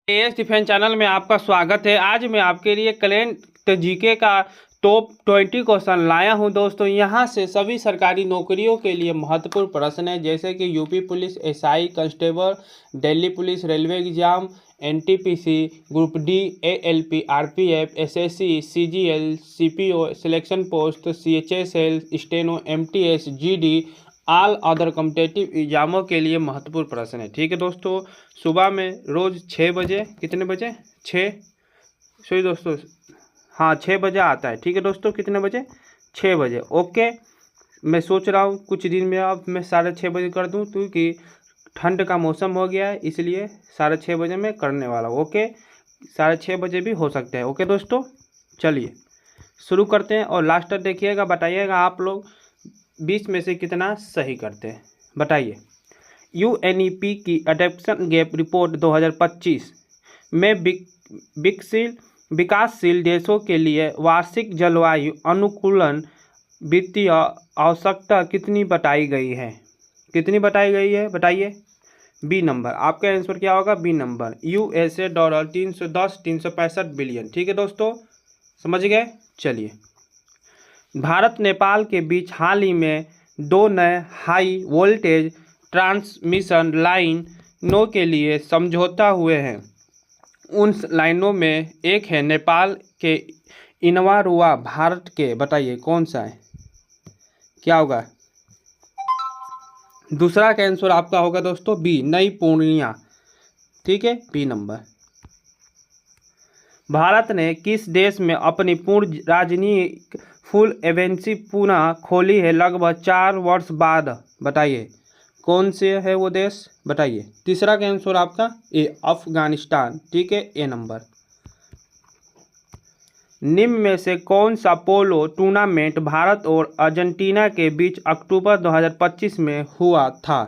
As defence channel में आपका स्वागत है। आज मैं आपके लिए करेंट जीके का टॉप 20 क्वेश्चन लाया हूं दोस्तों। यहां से सभी सरकारी नौकरियों के लिए महत्वपूर्ण प्रश्न है, जैसे कि UP police, SI, constable, Delhi police, railway exam, NTPC, group D, ALP, RPF, SSC, CGL, CPO, selection post, CHSL, steno, MTS, GD, all other competitive एग्जामों के लिए महत्वपूर्ण प्रश्न है। ठीक है दोस्तों, सुबह में रोज़ 6 बजे, कितने बजे, 6, सॉरी दोस्तों, हाँ 6 बजे आता है। ठीक है दोस्तों, कितने बजे, 6 बजे। ओके, मैं सोच रहा हूँ कुछ दिन में अब मैं 6:30 बजे कर दूँ, क्योंकि ठंड का मौसम हो गया है, इसलिए 6:30 बजे मैं करने वाला हूँ। ओके, 6:30 बजे भी हो सकता है। ओके दोस्तों, चलिए शुरू करते हैं और लास्ट तक देखिएगा, बताइएगा आप लोग 20 में से कितना सही करते हैं, बताइए। यूएनईपी की अडॉप्शन गैप रिपोर्ट 2025 में विकासशील देशों के लिए वार्षिक जलवायु अनुकूलन वित्तीय आवश्यकता कितनी बताई गई है? कितनी बताई गई है, बताइए। बी नंबर, आपका आंसर क्या होगा? B number, USA dollar 365 billion. ठीक है दोस्तों, समझ गए। चलिए, भारत नेपाल के बीच हाल ही में 2 नए हाई वोल्टेज ट्रांसमिशन लाइनों के लिए समझौता हुए हैं। उन लाइनों में एक है नेपाल के इनवारुआ, भारत के, बताइए कौन सा है, क्या होगा? दूसरा का आंसर आपका होगा दोस्तों बी, नई पूर्णिया। ठीक है, बी नंबर। भारत ने किस देश में अपनी पूर्ण राजनयिक फुल एजेंसी पुनः खोली है लगभग 4 वर्ष बाद? बताइए कौन से है वो देश, बताइए। तीसरा का आंसर आपका ए, अफगानिस्तान। ठीक है, ए नंबर। निम्न में से कौन सा पोलो टूर्नामेंट भारत और अर्जेंटीना के बीच अक्टूबर 2025 में हुआ था?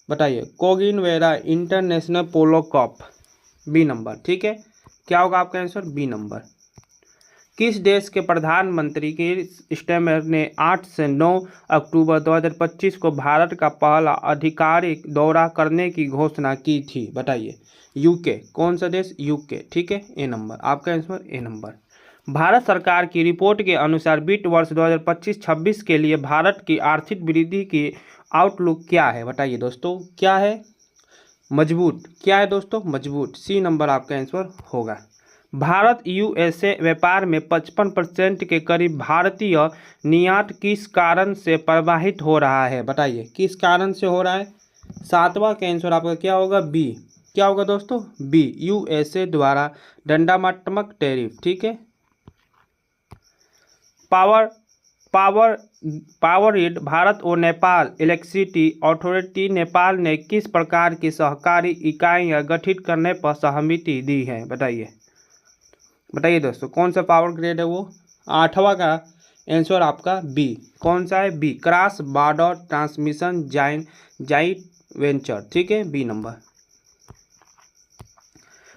बताइए, कोगिनवेरा इंटरनेशनल पोलो कप, बी नंबर। ठीक है, क्या होगा आपका आंसर? B number. किस देश के प्रधानमंत्री कीर स्टारमर ने 8 से 9 अक्टूबर 2025 को भारत का पहला आधिकारिक दौरा करने की घोषणा की थी? बताइए। यूके, कौन सा देश? यूके। ठीक है, ए नंबर, आपका आंसर ए नंबर। भारत सरकार की रिपोर्ट के अनुसार वित्त वर्ष 2025-26 के लिए भारत की आर्थिक वृद्धि की आउटलुक क्या है? बताइए दोस्तों, क्या है? मजबूत। क्या है दोस्तों? मजबूत। सी नंबर आपका आंसर होगा। भारत यूएसए व्यापार में 55% के करीब भारतीय निर्यात किस कारण से प्रभावित हो रहा है? बताइए किस कारण से हो रहा है? 7वां का आंसर आपका क्या होगा? बी। क्या होगा दोस्तों? बी, यूएसए द्वारा दंडात्मक टैरिफ। ठीक है। पावरग्रिड भारत और नेपाल इलेक्ट्रिसिटी अथॉरिटी नेपाल ने किस प्रकार की सहकारी इकाइयाँ गठित करने पर सहमति दी है? बताइए, बताइए दोस्तों, कौन सा पावर ग्रिड है वो? 8वां का आंसर आपका बी, कौन सा है? B, cross border transmission joint venture. ठीक है, बी नंबर।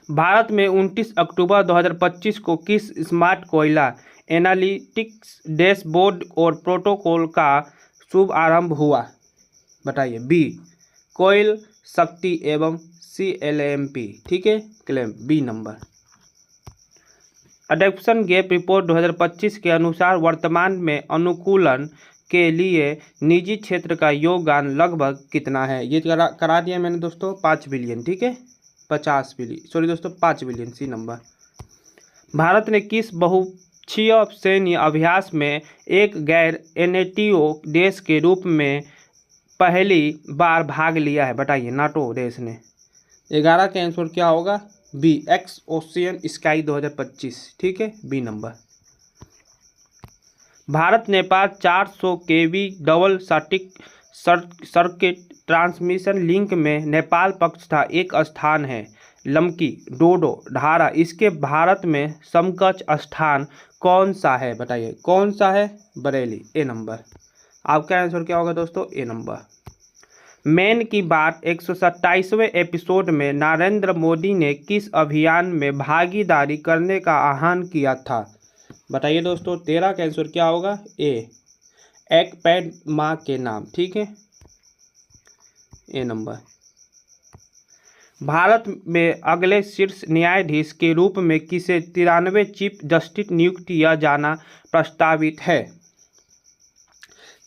भारत में 29 अक्टूबर 2025 को किस स्मार्ट कोयला एनालिटिक्स डैशबोर्ड और प्रोटोकॉल का शुभारंभ हुआ? बताइए। बी, कोयल शक्ति एवं CLMP। ठीक है, claim, B number. Adoption gap report 2025 के अनुसार वर्तमान में अनुकूलन के लिए निजी क्षेत्र का योगदान लगभग कितना है? ये करा दिया मैंने दोस्तों, 5 बिलियन। ठीक है, 50 बिलियन, सॉरी दोस्तों 5 बिलियन, सी नंबर। भारत ने किस बहुपक्षीय सैन्य अभ्यास में एक गैर नेटो देश के रूप में पहली बार भाग लिया है? बताइए, नाटो देश ने। 11 का आंसर क्या होगा? B, ex ocean sky 2025। ठीक है, B number. Bharat Nepal 400 kV double circuit transmission link में नेपाल पक्ष का एक स्थान है लमकी, डोडो, ढारा। इसके भारत में समकक्ष स्थान कौन सा है? बताइए, कौन सा है? बरेली, ए नंबर। आपका आंसर क्या होगा दोस्तों? ए नंबर। मैन की बात 127वें एपिसोड में नरेंद्र मोदी ने किस अभियान में भागीदारी करने का आह्वान किया था? बताइए दोस्तों, 13 का आंसर क्या होगा? ए, एक पेड़ माँ के नाम। ठीक है, ए नंबर। भारत में अगले शीर्ष न्यायाधीश के रूप में किसे 93 चीफ जस्टिस नियुक्त किया जाना प्रस्तावित है?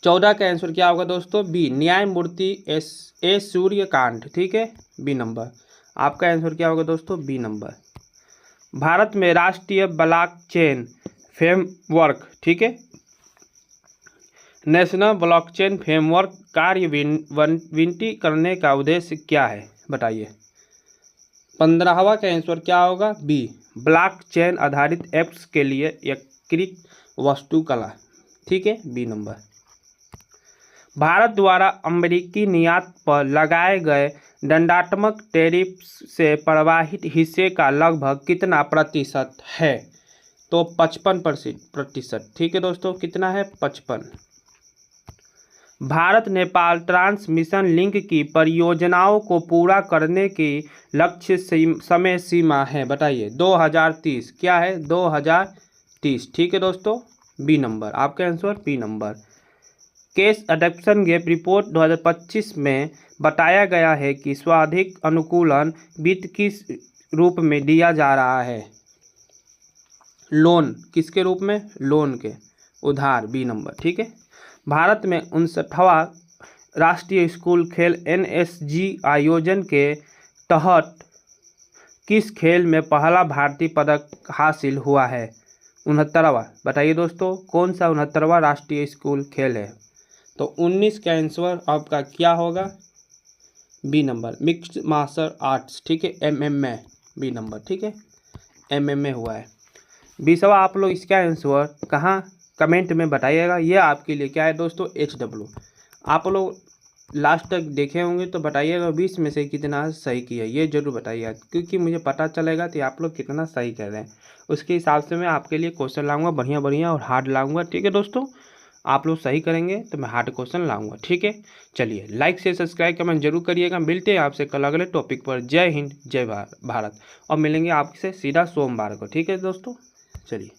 14 का आंसर क्या होगा दोस्तों? बी, न्यायमूर्ति ए सूर्यकांत। ठीक है, बी नंबर। आपका आंसर क्या होगा दोस्तों? B number. भारत में राष्ट्रीय ब्लॉकचेन फ्रेमवर्क, ठीक है, नेशनल ब्लॉकचेन फ्रेमवर्क कार्यान्वित करने का उद्देश्य क्या है? बताइए। 15वां का आंसर क्या होगा? बी, ब्लॉकचेन आधारित ऐप्स के लिए एकीकृत वास्तुकला। ठीक है, बी नंबर। भारत द्वारा अमेरिकी निर्यात पर लगाए गए दंडात्मक टैरिफ से प्रभावित हिस्से का लगभग कितना प्रतिशत है? तो 55%। ठीक है दोस्तों, कितना है? 55। भारत नेपाल ट्रांसमिशन लिंक की परियोजनाओं को पूरा करने की लक्ष्य समय सीमा है? बताइए। 2030। क्या है? 2030। ठीक है दोस्तों, बी नंबर। आपका answer B number. Case adoption gap report 2025 में बताया गया है कि स्वाधिक अनुकूलन वित्त किस रूप में दिया जा रहा है? लोन। किसके रूप में? लोन के, उधार। B number. ठीक है। भारत में 59वां राष्ट्रीय स्कूल खेल NSG आयोजन के तहत किस खेल में पहला भारतीय पदक हासिल हुआ है? 69वां। बताइए दोस्तों, कौन सा 69वां राष्ट्रीय स्कूल खेल है? तो 19 का आंसर आपका क्या होगा? B number, mixed martial arts. ठीक है, MMA। B number. ठीक है, MMA हुआ है। 20वां आप लोग इसका आंसर कहाँ कमेंट में बताइएगा। ये आपके लिए क्या है दोस्तों? HW। आप लोग लास्ट तक देखे होंगे तो बताइएगा 20 में से कितना सही किया, ये जरूर बताइएगा, क्योंकि मुझे पता चलेगा कि आप लोग कितना सही कर रहे हैं। उसके हिसाब से मैं आपके लिए क्वेश्चन लाऊंगा, बढ़िया बढ़िया और हार्ड लाऊंगा। ठीक है दोस्तों, आप लोग सही करेंगे तो मैं हार्ड क्वेश्चन लाऊंगा। ठीक है, चलिए लाइक से सब्सक्राइब कमेंट जरूर करिएगा। मिलते हैं आपसे कल अगले टॉपिक पर। जय हिंद, जय भारत। और मिलेंगे आपसे सीधा सोमवार को। ठीक है दोस्तों, चलिए।